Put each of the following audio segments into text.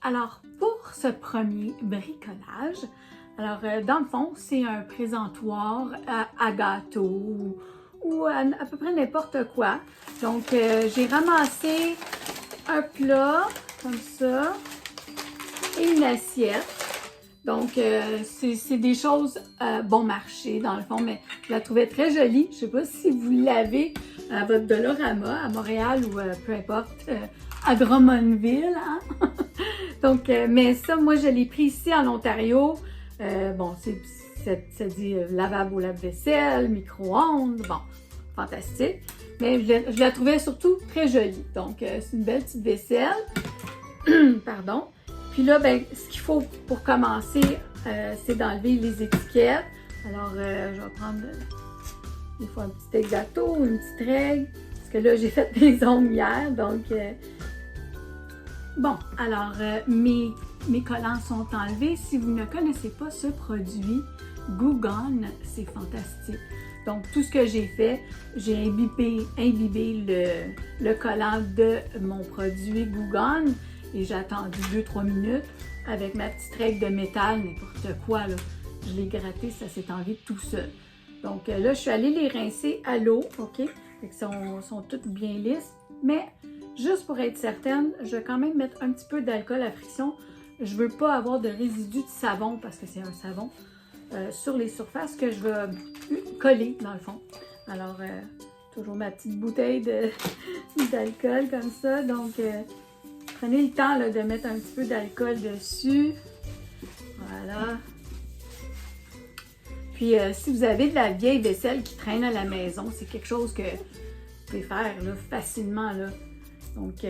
Alors, pour ce premier bricolage, alors dans le fond, c'est un présentoir à gâteau ou à peu près n'importe quoi. Donc, j'ai ramassé un plat comme ça et une assiette. Donc, c'est des choses bon marché dans le fond, mais je la trouvais très jolie. Je ne sais pas si vous l'avez à votre Dollarama à Montréal ou peu importe, à Drummondville. Hein? Donc, mais ça, moi, je l'ai pris ici en Ontario. Bon, ça dit lavabo au lave-vaisselle, micro-ondes, bon, fantastique. Mais je la trouvais surtout très jolie. Donc, c'est une belle petite vaisselle. Pardon. Puis là, ben, ce qu'il faut pour commencer, c'est d'enlever les étiquettes. Alors, je vais prendre des fois un petit X-Acto, une petite règle. Parce que là, j'ai fait des ongles hier, donc... Bon, alors, mes collants sont enlevés. Si vous ne connaissez pas ce produit, Goo Gone, c'est fantastique. Donc, tout ce que j'ai fait, j'ai imbibé le collant de mon produit Goo Gone et j'ai attendu 2-3 minutes avec ma petite règle de métal, n'importe quoi, là. Je l'ai gratté, ça s'est enlevé tout seul. Donc là, je suis allée les rincer à l'eau, OK? Fait que sont toutes bien lisses, mais juste pour être certaine, je vais quand même mettre un petit peu d'alcool à friction. Je veux pas avoir de résidus de savon, parce que c'est un savon, sur les surfaces que je vais coller, dans le fond. Alors, toujours ma petite bouteille d'alcool comme ça. Donc, prenez le temps là, de mettre un petit peu d'alcool dessus. Voilà. Puis, si vous avez de la vieille vaisselle qui traîne à la maison, c'est quelque chose que vous pouvez faire là, facilement. Là. Donc,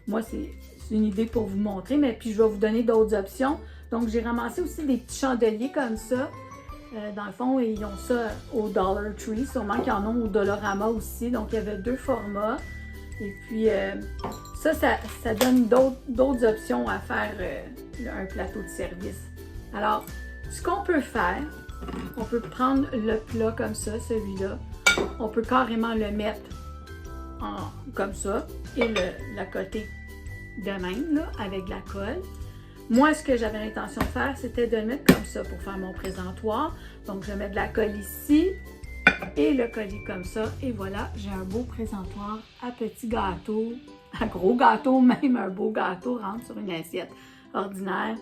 moi, c'est une idée pour vous montrer, mais puis je vais vous donner d'autres options. Donc, j'ai ramassé aussi des petits chandeliers comme ça. Dans le fond, ils ont ça au Dollar Tree. Sûrement qu'ils en ont au Dollarama aussi. Donc, il y avait 2 formats. Et puis, ça donne d'autres options à faire un plateau de service. Alors, ce qu'on peut faire, on peut prendre le plat comme ça, celui-là. On peut carrément le mettre comme ça et l'accoter de même, là, avec de la colle. Moi, ce que j'avais l'intention de faire, c'était de le mettre comme ça pour faire mon présentoir. Donc, je mets de la colle ici et le coller comme ça. Et voilà, j'ai un beau présentoir à petit gâteau, à gros gâteau, même un beau gâteau rentre sur une assiette ordinaire.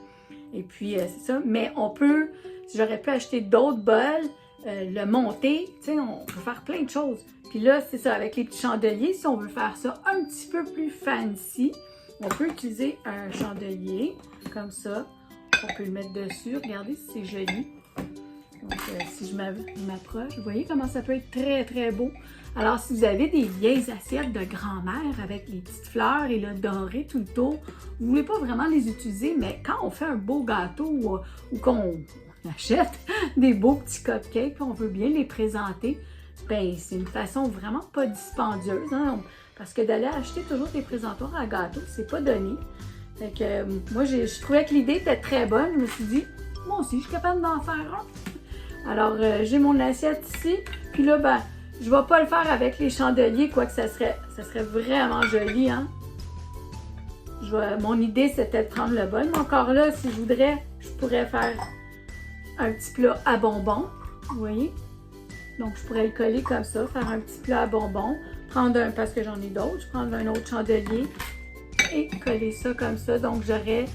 Et puis, c'est ça. Mais on peut, si j'aurais pu acheter d'autres bols, le monter, tu sais, on peut faire plein de choses. Puis là, c'est ça, avec les petits chandeliers, si on veut faire ça un petit peu plus fancy, on peut utiliser un chandelier comme ça. On peut le mettre dessus. Regardez si c'est joli. Donc, si je m'approche, vous voyez comment ça peut être très, très beau. Alors, si vous avez des vieilles assiettes de grand-mère avec les petites fleurs et le doré tout le tour, vous ne voulez pas vraiment les utiliser, mais quand on fait un beau gâteau ou qu'on achète des beaux petits cupcakes, on veut bien les présenter, ben c'est une façon vraiment pas dispendieuse, hein? Parce que d'aller acheter toujours des présentoirs à gâteau, c'est pas donné. Fait que moi, je trouvais que l'idée était très bonne. Je me suis dit, moi aussi, je suis capable d'en faire un. Alors, j'ai mon assiette ici. Puis là, ben, je vais pas le faire avec les chandeliers, quoique ça serait vraiment joli, hein. Mon idée, c'était de prendre le bol. Mais encore là, si je voudrais, je pourrais faire un petit plat à bonbons. Vous voyez? Donc, je pourrais le coller comme ça, faire un petit plat à bonbons. Prendre parce que j'en ai d'autres, je prends un autre chandelier et coller ça comme ça. Donc, j'aurais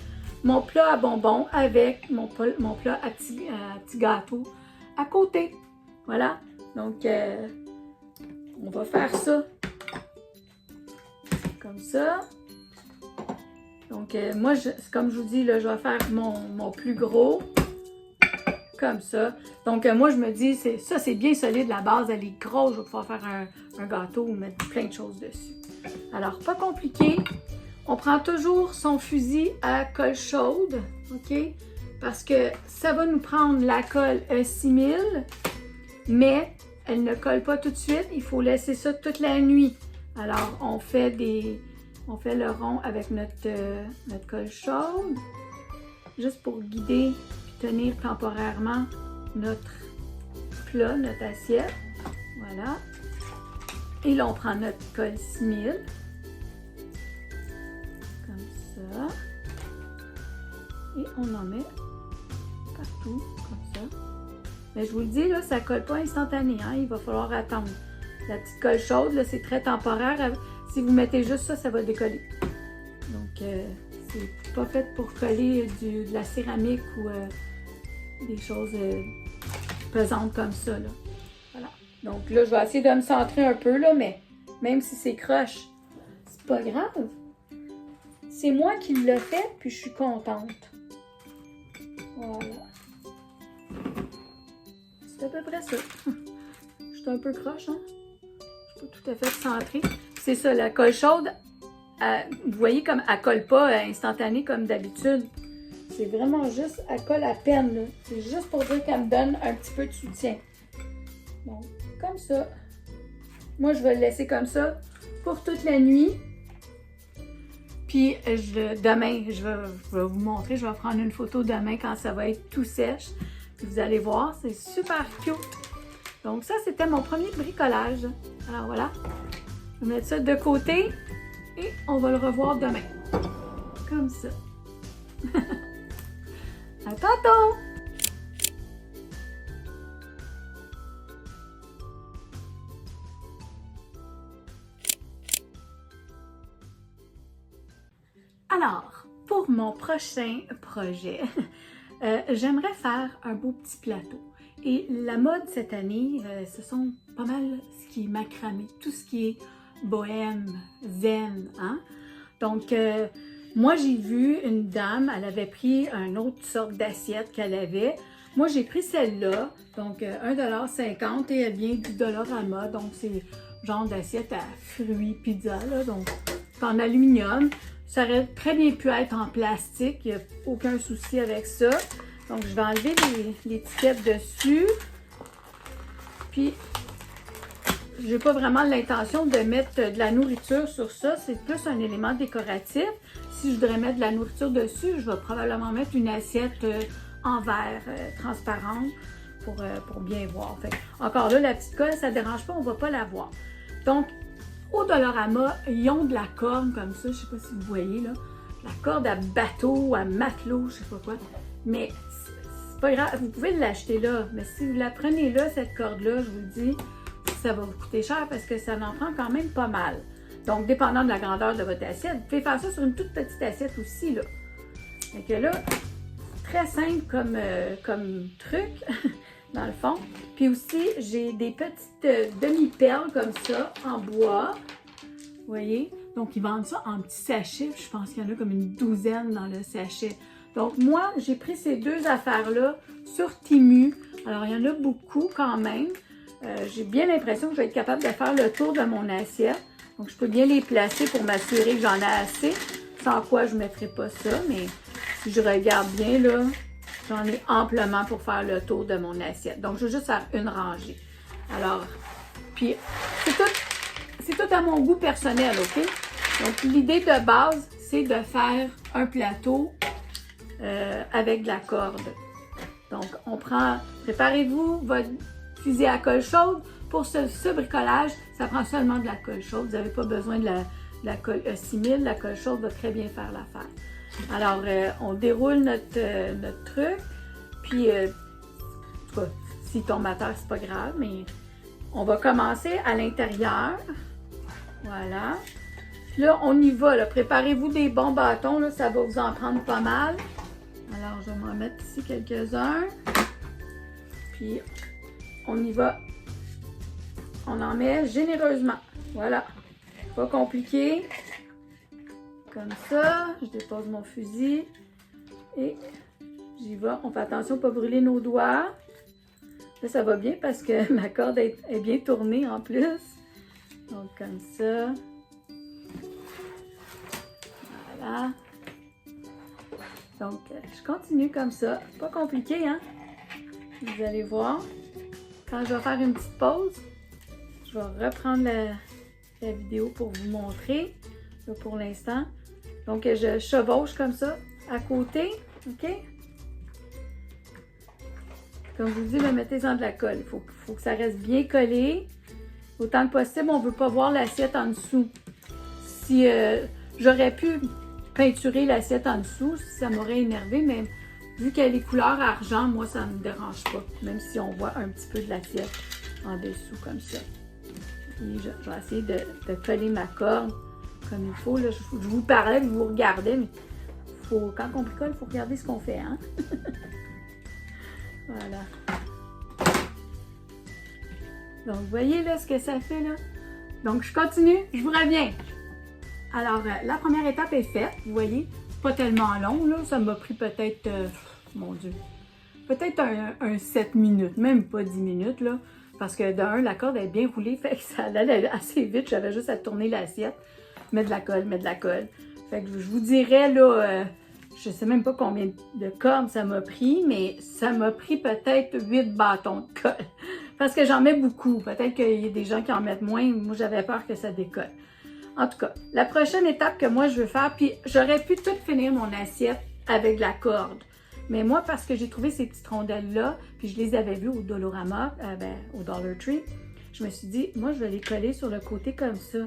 mon plat à bonbons avec mon plat à petit gâteau à côté. Voilà. Donc, on va faire ça comme ça. Donc, moi, comme je vous dis, là, je vais faire mon plus gros comme ça. Donc, moi, je me dis, ça, c'est bien solide. La base, elle est grosse. Je vais pouvoir faire un gâteau ou mettre plein de choses dessus. Alors, pas compliqué. On prend toujours son fusil à colle chaude, OK? Parce que ça va nous prendre la colle E6000, mais elle ne colle pas tout de suite. Il faut laisser ça toute la nuit. Alors, on fait le rond avec notre colle chaude, juste pour guider et tenir temporairement notre plat, notre assiette. Voilà. Et là, on prend notre colle 6000. Comme ça. Et on en met partout, comme ça. Mais je vous le dis, là, ça ne colle pas instantané, hein? Il va falloir attendre. La petite colle chaude, là, c'est très temporaire. Si vous mettez juste ça, ça va décoller. Donc, c'est pas fait pour coller de la céramique ou des choses pesantes comme ça, là. Voilà. Donc là, je vais essayer de me centrer un peu, là, mais même si c'est croche, c'est pas grave. C'est moi qui l'ai fait, puis je suis contente. Voilà. C'est à peu près ça. Je suis un peu croche, hein? Je suis pas tout à fait centrée. C'est ça, la colle chaude, vous voyez comme elle colle pas instantanée comme d'habitude. C'est vraiment juste, elle colle à peine, là. C'est juste pour dire qu'elle me donne un petit peu de soutien. Donc, comme ça. Moi, je vais le laisser comme ça pour toute la nuit. Puis, demain, je vais vous montrer, je vais prendre une photo demain quand ça va être tout sèche. Puis vous allez voir, c'est super cute. Donc, ça, c'était mon premier bricolage. Alors, voilà. Je vais mettre ça de côté et on va le revoir demain. Comme ça. À tantôt! Alors, pour mon prochain projet, j'aimerais faire un beau petit plateau. Et la mode cette année, ce sont pas mal ce qui est macramé, tout ce qui est bohème, zen, hein? Donc, moi, j'ai vu une dame, elle avait pris une autre sorte d'assiette qu'elle avait. Moi, j'ai pris celle-là, donc 1,50 $ et elle vient du Dollarama. Donc, c'est genre d'assiette à fruits, pizza, là, donc en aluminium. Ça aurait très bien pu être en plastique, il n'y a aucun souci avec ça. Donc, je vais enlever l'étiquette dessus. Puis, j'ai pas vraiment l'intention de mettre de la nourriture sur ça. C'est plus un élément décoratif. Si je voudrais mettre de la nourriture dessus, je vais probablement mettre une assiette en verre transparente pour bien voir. Fait, encore là, la petite colle, ça ne dérange pas, on ne va pas la voir. Donc, au Dollarama, ils ont de la corde comme ça. Je ne sais pas si vous voyez, là. La corde à bateau, à matelot, je ne sais pas quoi. Mais c'est pas grave, vous pouvez l'acheter là. Mais si vous la prenez là, cette corde-là, je vous le dis, ça va vous coûter cher parce que ça en prend quand même pas mal. Donc, dépendant de la grandeur de votre assiette, vous pouvez faire ça sur une toute petite assiette aussi, là. Donc là, très simple comme truc, dans le fond. Puis aussi, j'ai des petites demi-perles comme ça, en bois. Vous voyez? Donc, ils vendent ça en petits sachets. Je pense qu'il y en a comme une douzaine dans le sachet. Donc, moi, j'ai pris ces deux affaires-là sur Temu. Alors, il y en a beaucoup quand même. J'ai bien l'impression que je vais être capable de faire le tour de mon assiette. Donc, je peux bien les placer pour m'assurer que j'en ai assez. Sans quoi, je ne mettrai pas ça. Mais si je regarde bien, là, j'en ai amplement pour faire le tour de mon assiette. Donc, je vais juste faire une rangée. Alors, puis, c'est tout à mon goût personnel, OK? Donc, l'idée de base, c'est de faire un plateau avec de la corde. Donc, on prend, préparez-vous votre fusil à colle chaude. Pour ce bricolage, ça prend seulement de la colle chaude. Vous n'avez pas besoin de la colle E6000. La colle chaude va très bien faire l'affaire. Alors, on déroule notre truc. Puis, en tout cas, s'il tombe à terre, c'est pas grave, mais on va commencer à l'intérieur. Voilà. Puis là, on y va. Là. Préparez-vous des bons bâtons. Là, ça va vous en prendre pas mal. Alors, je vais m'en mettre ici quelques-uns. Puis, on y va. On en met généreusement. Voilà. Pas compliqué. Comme ça. Je dépose mon fusil. Et j'y vais. On fait attention de ne pas brûler nos doigts. Là, ça va bien parce que ma corde est bien tournée en plus. Donc, comme ça. Voilà. Donc, je continue comme ça. Pas compliqué, hein? Vous allez voir. Quand je vais faire une petite pause, je vais reprendre la vidéo pour vous montrer. Là, pour l'instant. Donc, je chevauche comme ça à côté. OK? Comme je vous dis, mettez-en de la colle. Il faut que ça reste bien collé. Autant que possible, on ne veut pas voir l'assiette en dessous. Si j'aurais pu peinturé l'assiette en dessous, ça m'aurait énervé, mais vu qu'elle est couleur argent, moi, ça ne me dérange pas, même si on voit un petit peu de l'assiette en dessous, comme ça. Puis, je vais essayer de coller ma corde comme il faut. Là, je vous parlais, je vous regardais, mais quand on bricole, il faut regarder ce qu'on fait, hein? Voilà. Donc, vous voyez là ce que ça fait, là? Donc, je continue, je vous reviens. Alors, la première étape est faite, vous voyez, pas tellement long, là, ça m'a pris peut-être, mon Dieu, peut-être un 7 minutes, même pas 10 minutes, là, parce que d'un, la corde est bien roulée, fait que ça allait assez vite, j'avais juste à tourner l'assiette, mettre de la colle, mettre de la colle. Fait que je vous dirais, là, je sais même pas combien de cordes ça m'a pris, mais ça m'a pris peut-être 8 bâtons de colle, parce que j'en mets beaucoup, peut-être qu'il y a des gens qui en mettent moins, moi j'avais peur que ça décolle. En tout cas, la prochaine étape que moi je veux faire, puis j'aurais pu tout finir mon assiette avec de la corde. Mais moi, parce que j'ai trouvé ces petites rondelles-là, puis je les avais vues au Dollarama, au Dollar Tree, je me suis dit, moi je vais les coller sur le côté comme ça.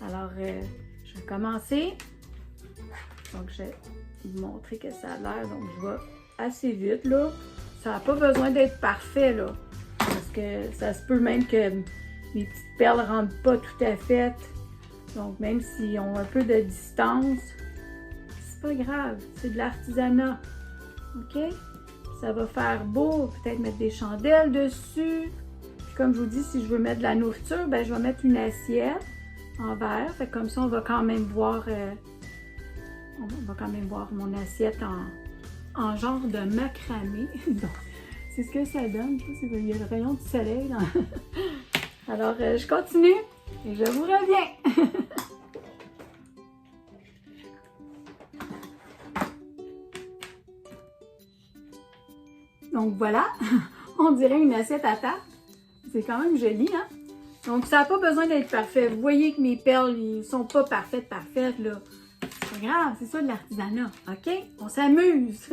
Alors, je vais commencer. Donc, je vais vous montrer que ça a l'air. Donc, je vais assez vite, là. Ça n'a pas besoin d'être parfait, là. Parce que ça se peut même que mes petites perles ne rentrent pas tout à fait. Donc, même s'ils ont un peu de distance, c'est pas grave, c'est de l'artisanat, OK? Ça va faire beau, peut-être mettre des chandelles dessus. Puis comme je vous dis, si je veux mettre de la nourriture, ben je vais mettre une assiette en verre. Fait comme ça, on va quand même voir, mon assiette en genre de macramé. Donc, c'est ce que ça donne. Il y a le rayon du soleil. Alors, je continue. Et je vous reviens! Donc voilà, on dirait une assiette à tarte. C'est quand même joli, hein? Donc ça n'a pas besoin d'être parfait. Vous voyez que mes perles, ils sont pas parfaites, là. C'est pas grave, c'est ça de l'artisanat, OK? On s'amuse.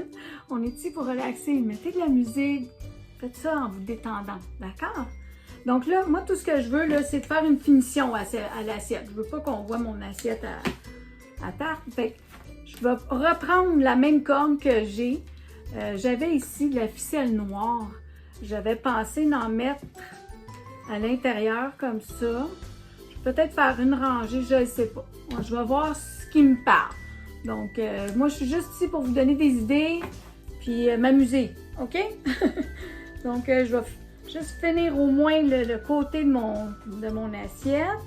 On est ici pour relaxer. Mettez de la musique. Faites ça en vous détendant, d'accord? Donc là, moi, tout ce que je veux, là, c'est de faire une finition à l'assiette. Je veux pas qu'on voit mon assiette à tarte. Fait que je vais reprendre la même corde que j'ai. J'avais ici de la ficelle noire. J'avais pensé d'en mettre à l'intérieur comme ça. Peut-être faire une rangée, je ne sais pas. Moi, je vais voir ce qui me parle. Donc, moi, je suis juste ici pour vous donner des idées puis m'amuser. OK? Donc, je vais juste finir au moins le côté de mon assiette.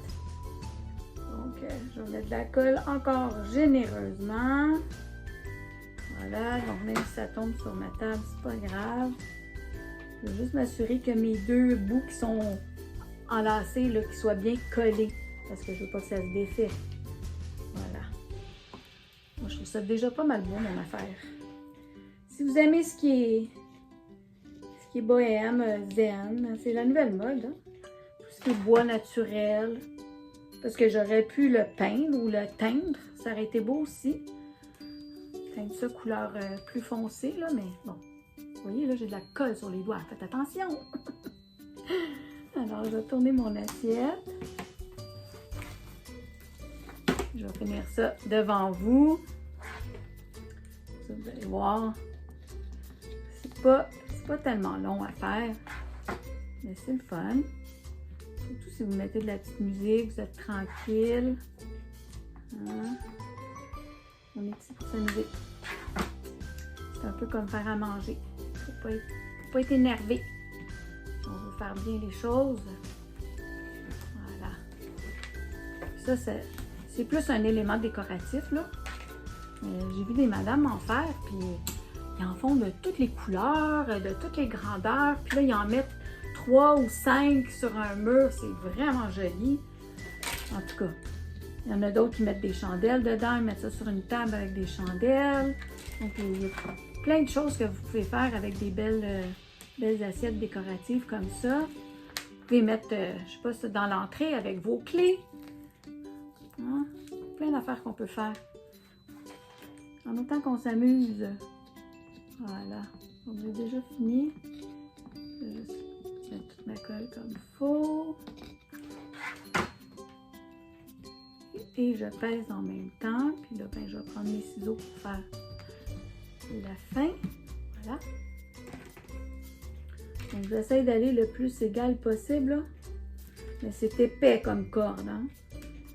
Donc, je vais mettre de la colle encore généreusement. Voilà, donc même si ça tombe sur ma table, c'est pas grave. Je vais juste m'assurer que mes deux bouts qui sont enlacés, là, qu'ils soient bien collés. Parce que je veux pas que ça se défait. Voilà. Moi, je trouve ça déjà pas mal beau, mon affaire. Si vous aimez ce qui est bohème, zen, c'est la nouvelle mode. Hein? Tout ce qui est bois naturel. Parce que j'aurais pu le peindre ou le teindre. Ça aurait été beau aussi. Teindre ça couleur plus foncée, là, mais bon. Vous voyez, là, j'ai de la colle sur les doigts. Faites attention! Alors, je vais tourner mon assiette. Je vais finir ça devant vous. Ça, vous allez voir. C'est pas tellement long à faire, mais c'est le fun. Surtout si vous mettez de la petite musique, vous êtes tranquille. Hein? On est ici pour s'amuser. C'est un peu comme faire à manger. Faut pas être énervé. On veut faire bien les choses. Voilà. Ça, c'est plus un élément décoratif, là. J'ai vu des madames en faire, puis ils en font de toutes les couleurs, de toutes les grandeurs. Puis là, ils en mettent 3 ou 5 sur un mur. C'est vraiment joli. En tout cas, il y en a d'autres qui mettent des chandelles dedans. Ils mettent ça sur une table avec des chandelles. Donc, il y a plein de choses que vous pouvez faire avec des belles assiettes décoratives comme ça. Vous pouvez mettre, je sais pas, ça dans l'entrée avec vos clés. Hein? Plein d'affaires qu'on peut faire. En autant qu'on s'amuse. Voilà. Donc, j'ai déjà fini. Je vais juste mettre toute ma colle comme il faut. et je pèse en même temps. Puis là, ben, je vais prendre mes ciseaux pour faire la fin. Voilà. Donc, j'essaie d'aller le plus égal possible, là. Mais c'est épais comme corde, hein.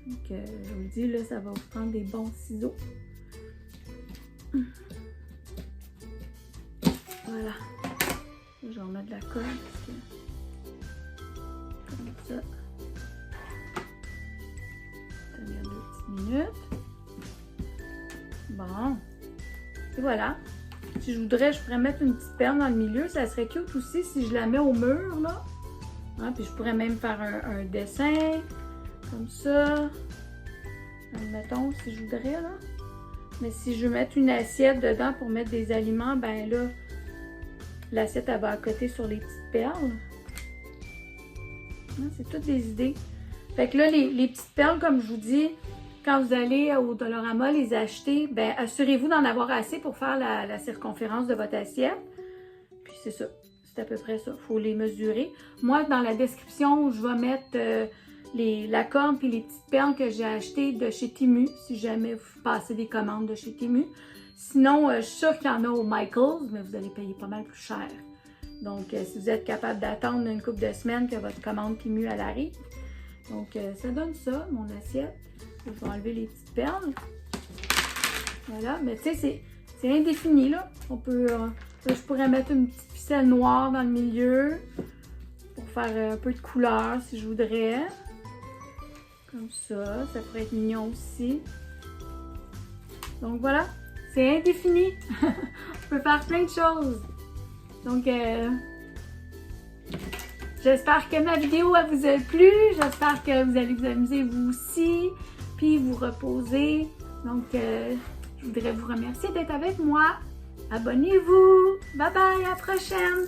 Donc, je vous le dis, là, ça va vous prendre des bons ciseaux. Voilà. Je vais remettre de la colle. Comme ça. Tenir 2 petites minutes. Bon. Et voilà. Si je voudrais, je pourrais mettre une petite perle dans le milieu. Ça serait cute aussi si je la mets au mur, là. Hein, puis je pourrais même faire un dessin. Comme ça. Mettons, si je voudrais, là. Mais si je veux mettre une assiette dedans pour mettre des aliments, ben là, l'assiette, elle va à côté sur les petites perles. Hein, c'est toutes des idées. Fait que là, les petites perles, comme je vous dis, quand vous allez au Dollarama les acheter, ben assurez-vous d'en avoir assez pour faire la circonférence de votre assiette. Puis c'est ça. C'est à peu près ça. Il faut les mesurer. Moi, dans la description, je vais mettre la corde et les petites perles que j'ai achetées de chez Temu, si jamais vous passez des commandes de chez Temu. Sinon, je suis sûre qu'il y en a au Michaels, mais vous allez payer pas mal plus cher. Donc, si vous êtes capable d'attendre une couple de semaines que votre commande Temu elle arrive. Donc, ça donne ça, mon assiette. Je vais enlever les petites perles. Voilà, mais tu sais, c'est indéfini, là. On peut, là, je pourrais mettre une petite ficelle noire dans le milieu pour faire un peu de couleur, si je voudrais. Comme ça, ça pourrait être mignon aussi. Donc, voilà. C'est indéfini. On peut faire plein de choses. Donc, j'espère que ma vidéo elle vous a plu. J'espère que vous allez vous amuser vous aussi. Puis vous reposer. Donc, je voudrais vous remercier d'être avec moi. Abonnez-vous. Bye bye, à la prochaine.